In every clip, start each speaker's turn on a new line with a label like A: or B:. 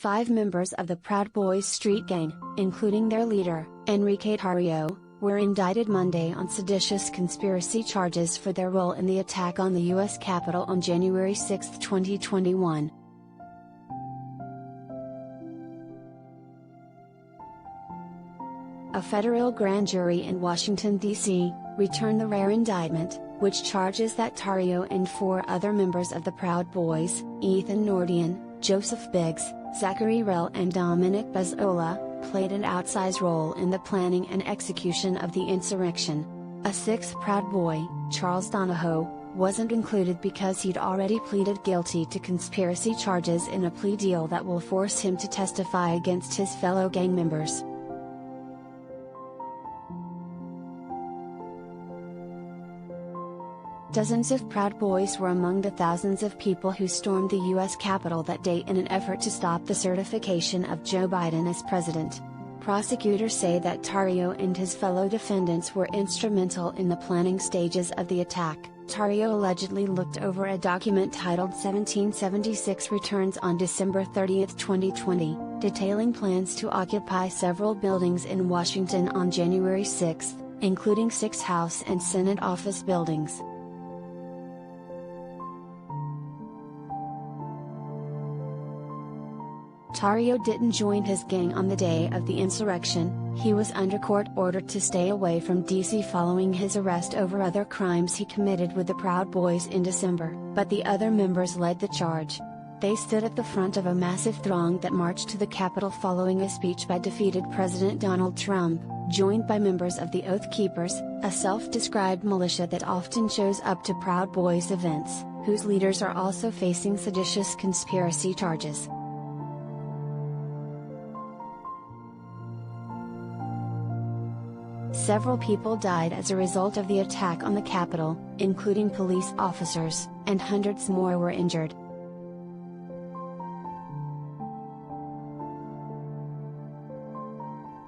A: 5 members of the Proud Boys street gang, including their leader, Enrique Tarrio, were indicted Monday on seditious conspiracy charges for their role in the attack on the U.S. Capitol on January 6, 2021. A federal grand jury in Washington, D.C., returned the rare indictment, which charges that Tarrio and 4 other members of the Proud Boys, Ethan Nordian, Joseph Biggs, Zachary Rell and Dominic Bezzola, played an outsized role in the planning and execution of the insurrection. A 6th Proud Boy, Charles Donahoe, wasn't included because he'd already pleaded guilty to conspiracy charges in a plea deal that will force him to testify against his fellow gang members. Dozens of Proud Boys were among the thousands of people who stormed the U.S. Capitol that day in an effort to stop the certification of Joe Biden as president. Prosecutors say that Tarrio and his fellow defendants were instrumental in the planning stages of the attack. Tarrio allegedly looked over a document titled 1776 Returns on December 30, 2020, detailing plans to occupy several buildings in Washington on January 6, including 6 House and Senate office buildings. Tarrio didn't join his gang on the day of the insurrection. He was under court order to stay away from D.C. following his arrest over other crimes he committed with the Proud Boys in December, but the other members led the charge. They stood at the front of a massive throng that marched to the Capitol following a speech by defeated President Donald Trump, joined by members of the Oath Keepers, a self-described militia that often shows up to Proud Boys events, whose leaders are also facing seditious conspiracy charges. Several people died as a result of the attack on the Capitol, including police officers, and hundreds more were injured.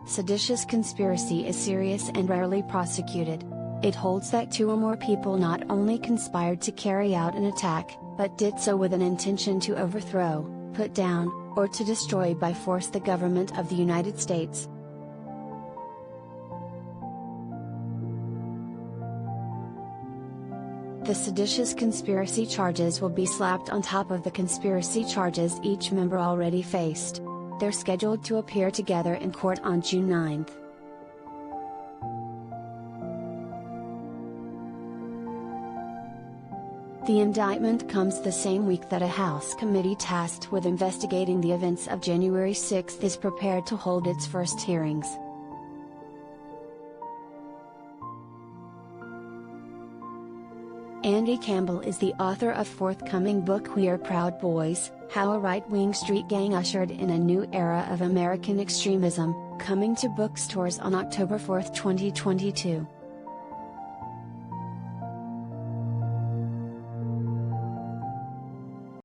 A: Seditious conspiracy is serious and rarely prosecuted. It holds that 2 or more people not only conspired to carry out an attack, but did so with an intention to overthrow, put down, or to destroy by force the government of the United States. The seditious conspiracy charges will be slapped on top of the conspiracy charges each member already faced. They're scheduled to appear together in court on June 9. The indictment comes the same week that a House committee tasked with investigating the events of January 6 is prepared to hold its first hearings. Andy Campbell is the author of forthcoming book We Are Proud Boys, How a Right-Wing Street Gang Ushered in a New Era of American Extremism, coming to bookstores on October 4, 2022.